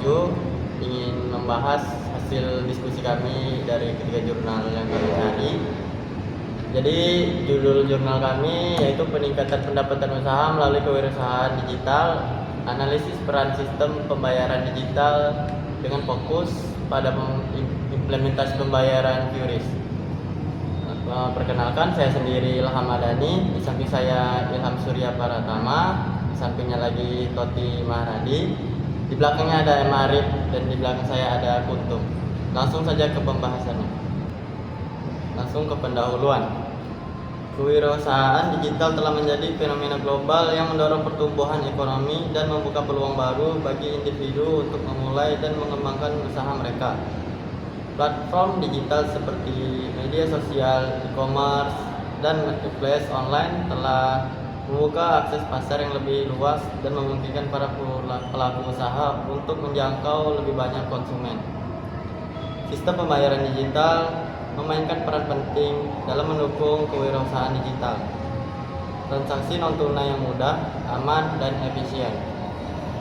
7 ingin membahas hasil diskusi kami dari ketiga jurnal yang kami cari. Jadi judul jurnal kami yaitu peningkatan pendapatan usaha melalui kewirausahaan digital, analisis peran sistem pembayaran digital dengan fokus pada implementasi pembayaran QRIS. Perkenalkan, saya sendiri Ilham Madani, di samping saya Ilham Surya Pratama, di sampingnya lagi Toti Maharadi, di belakangnya ada M. Arif, dan di belakang saya ada Kuntum. Langsung saja ke pembahasannya. Langsung ke pendahuluan. Kewirausahaan digital telah menjadi fenomena global yang mendorong pertumbuhan ekonomi dan membuka peluang baru bagi individu untuk memulai dan mengembangkan usaha mereka. Platform digital seperti media sosial, e-commerce, dan marketplace online telah membuka akses pasar yang lebih luas dan memungkinkan para pelaku usaha untuk menjangkau lebih banyak konsumen. Sistem pembayaran digital memainkan peran penting dalam mendukung kewirausahaan digital. Transaksi non-tunai yang mudah, aman, dan efisien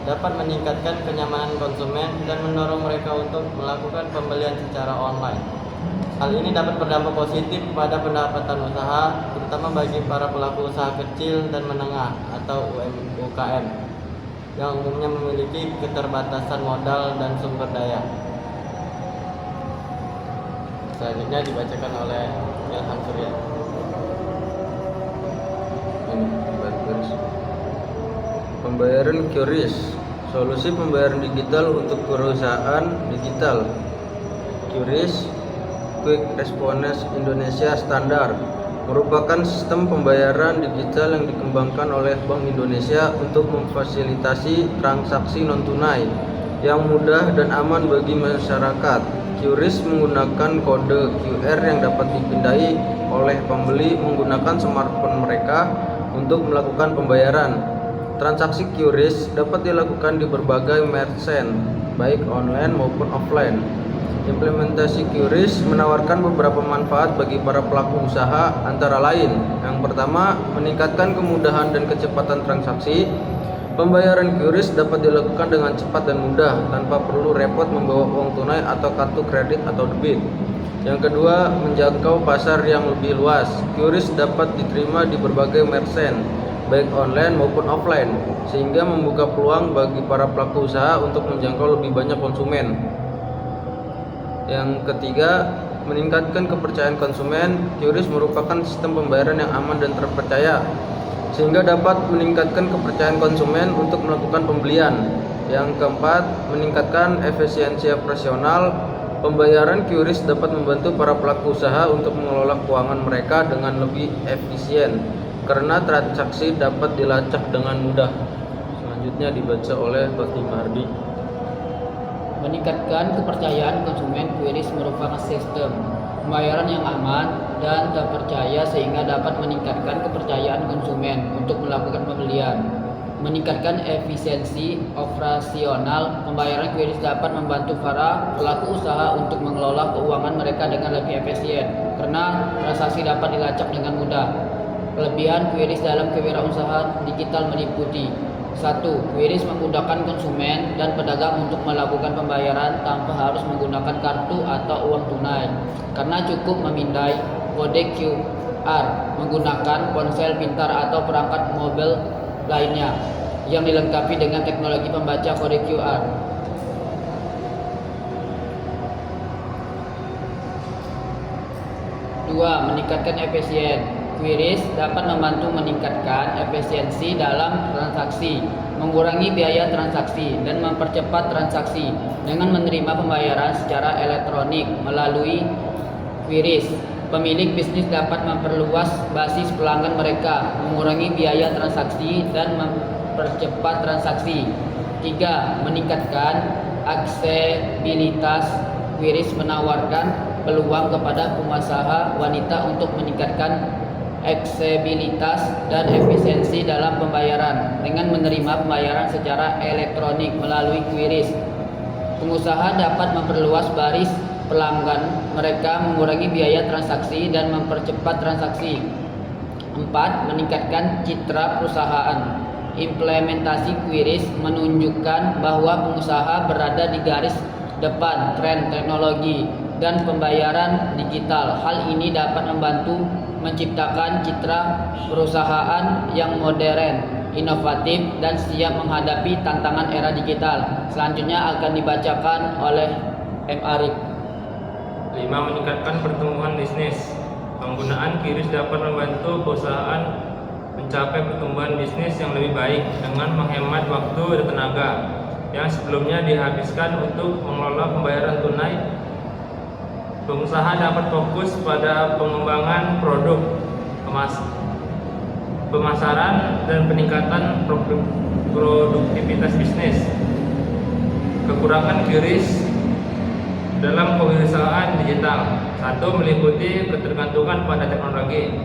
dapat meningkatkan kenyamanan konsumen dan mendorong mereka untuk melakukan pembelian secara online. Hal ini dapat berdampak positif pada pendapatan usaha, terutama bagi para pelaku usaha kecil dan menengah atau UMKM yang umumnya memiliki keterbatasan modal dan sumber daya. Selanjutnya dibacakan oleh Ilham Surya. Pembayaran QRIS, solusi pembayaran digital untuk perusahaan digital. QRIS, Quick Response Indonesia Standard, merupakan sistem pembayaran digital yang dikembangkan oleh Bank Indonesia untuk memfasilitasi transaksi non-tunai yang mudah dan aman bagi masyarakat. QRIS menggunakan kode QR yang dapat dipindai oleh pembeli menggunakan smartphone mereka untuk melakukan pembayaran. Transaksi QRIS dapat dilakukan di berbagai merchant, baik online maupun offline. Implementasi QRIS menawarkan beberapa manfaat bagi para pelaku usaha, antara lain: yang pertama, meningkatkan kemudahan dan kecepatan transaksi. Pembayaran QRIS dapat dilakukan dengan cepat dan mudah tanpa perlu repot membawa uang tunai atau kartu kredit atau debit. Yang kedua, menjangkau pasar yang lebih luas. QRIS dapat diterima di berbagai merchant, baik online maupun offline, sehingga membuka peluang bagi para pelaku usaha untuk menjangkau lebih banyak konsumen. Yang ketiga, meningkatkan kepercayaan konsumen. QRIS merupakan sistem pembayaran yang aman dan terpercaya, sehingga dapat meningkatkan kepercayaan konsumen untuk melakukan pembelian. Yang keempat, meningkatkan efisiensi operasional. Pembayaran QRIS dapat membantu para pelaku usaha untuk mengelola keuangan mereka dengan lebih efisien, karena transaksi dapat dilacak dengan mudah. Selanjutnya dibaca oleh Toti Maharadi. Meningkatkan kepercayaan konsumen. QRIS merupakan sistem pembayaran yang aman dan terpercaya sehingga dapat meningkatkan kepercayaan konsumen untuk melakukan pembelian. Meningkatkan efisiensi operasional. Pembayaran QRIS dapat membantu para pelaku usaha untuk mengelola keuangan mereka dengan lebih efisien, karena transaksi dapat dilacak dengan mudah. Kelebihan QRIS dalam kewirausahaan digital meliputi: 1. QRIS memudahkan konsumen dan pedagang untuk melakukan pembayaran tanpa harus menggunakan kartu atau uang tunai, karena cukup memindai kode QR menggunakan ponsel pintar atau perangkat mobil lainnya yang dilengkapi dengan teknologi pembaca kode QR. 2. Meningkatkan efisien. QRIS dapat membantu meningkatkan efisiensi dalam transaksi, mengurangi biaya transaksi, dan mempercepat transaksi dengan menerima pembayaran secara elektronik melalui QRIS. Pemilik bisnis dapat memperluas basis pelanggan mereka, mengurangi biaya transaksi, dan mempercepat transaksi. 3. Meningkatkan aksesibilitas. QRIS menawarkan peluang kepada pengusaha wanita untuk meningkatkan aksesibilitas dan efisiensi dalam pembayaran dengan menerima pembayaran secara elektronik melalui QRIS. Pengusaha dapat memperluas basis pelanggan mereka, mengurangi biaya transaksi, dan mempercepat transaksi. 4. Meningkatkan citra perusahaan. implementasi QRIS menunjukkan bahwa pengusaha berada di garis depan tren teknologi dan pembayaran digital. Hal ini dapat membantu menciptakan citra perusahaan yang modern, inovatif, dan siap menghadapi tantangan era digital. Selanjutnya akan dibacakan oleh M. Arif. 5. Meningkatkan pertumbuhan bisnis. Penggunaan QRIS dapat membantu perusahaan mencapai pertumbuhan bisnis yang lebih baik dengan menghemat waktu dan tenaga yang sebelumnya dihabiskan untuk mengelola pembayaran tunai. Pengusaha dapat fokus pada pengembangan produk, pemasaran, dan peningkatan produktivitas bisnis. Kekurangan QRIS dalam kewirausahaan digital. 1. Meliputi ketergantungan pada teknologi.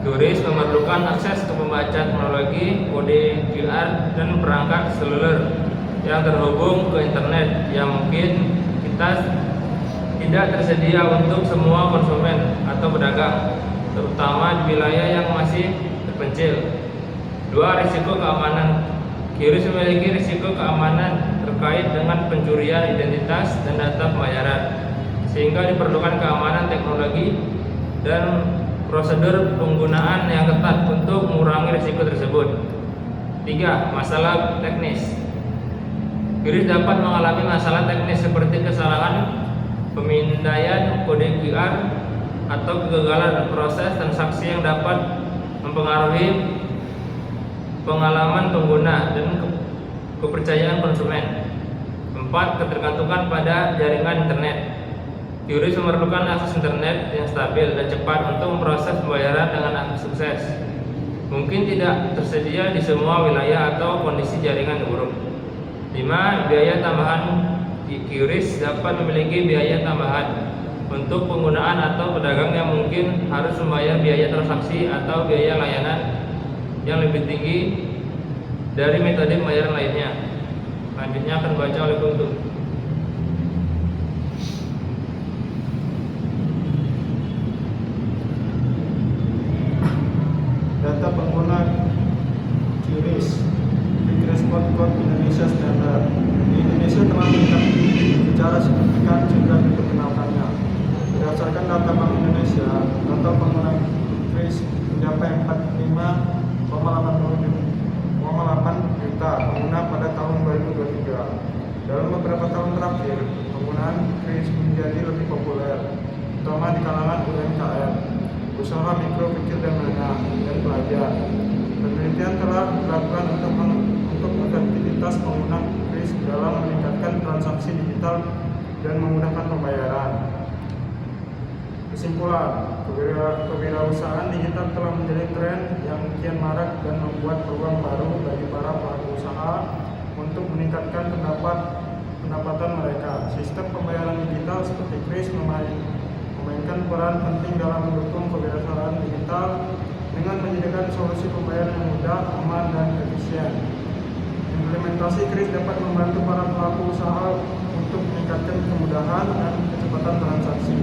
QRIS memerlukan akses ke pembaca teknologi, kode QR, dan perangkat seluler yang terhubung ke internet yang mungkin tidak tersedia untuk semua konsumen atau pedagang, terutama di wilayah yang masih terpencil. 2. Risiko keamanan. QRIS memiliki risiko keamanan terkait dengan pencurian identitas dan data pembayaran, sehingga diperlukan keamanan teknologi dan prosedur penggunaan yang ketat untuk mengurangi risiko tersebut. 3. Masalah teknis. QRIS dapat mengalami masalah teknis seperti kesalahan pemindaian kode QR atau kegagalan proses transaksi yang dapat mempengaruhi pengalaman pengguna dan kepercayaan konsumen. 4. Ketergantungan pada jaringan internet. QRIS memerlukan akses internet yang stabil dan cepat untuk memproses pembayaran dengan sukses. Mungkin tidak tersedia di semua wilayah atau kondisi jaringan buruk. 5. Biaya tambahan. QRIS dapat memiliki biaya tambahan untuk penggunaan atau pedagang yang mungkin harus membayar biaya transaksi atau biaya layanan yang lebih tinggi dari metode pembayaran lainnya. Selanjutnya akan dibaca oleh Guntur. Data pengguna QRIS Quick Response Code Indonesia Standard. Di Indonesia telah meningkat secara signifikan sehingga diperkenalkannya. Berdasarkan data Bank Indonesia, total pengguna QRIS mencapai 45,8 juta pengguna pada tahun 2023. Dalam beberapa tahun terakhir, penggunaan QRIS menjadi lebih populer, terutama di kalangan UMKM, usaha mikro, kecil, dan menengah, dan pelajar. Penelitian telah dilakukan untuk efektivitas pengguna QRIS dalam meningkatkan transaksi digital dan memudahkan pembayaran. Kesimpulan, kewirausahaan digital telah menjadi tren yang kian marak dan membuat peluang baru bagi para pelaku usaha untuk meningkatkan pendapatan mereka. Sistem pembayaran digital seperti QRIS memainkan peran penting dalam mendukung kewirausahaan digital dengan menyediakan solusi pembayaran yang mudah, aman, dan efisien. Implementasi QRIS dapat membantu para pelaku usaha untuk meningkatkan kemudahan dan kecepatan transaksi,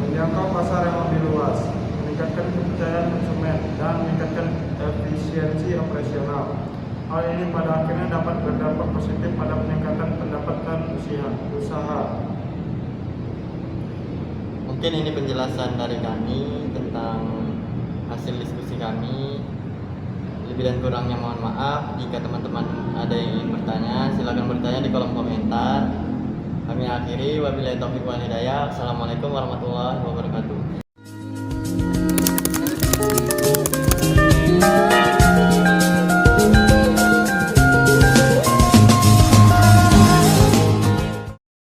menjangkau pasar yang lebih luas, meningkatkan kepercayaan konsumen, dan meningkatkan efisiensi operasional. Hal ini pada akhirnya dapat berdampak positif pada peningkatan pendapatan usaha. Mungkin ini penjelasan dari kami tentang hasil diskusi kami. Lebih dan kurangnya mohon maaf. Jika teman-teman ada yang ingin bertanya, silakan bertanya di kolom komentar. Kami akhiri, wabillahi taufiq wal hidayah. Assalamualaikum warahmatullahi wabarakatuh.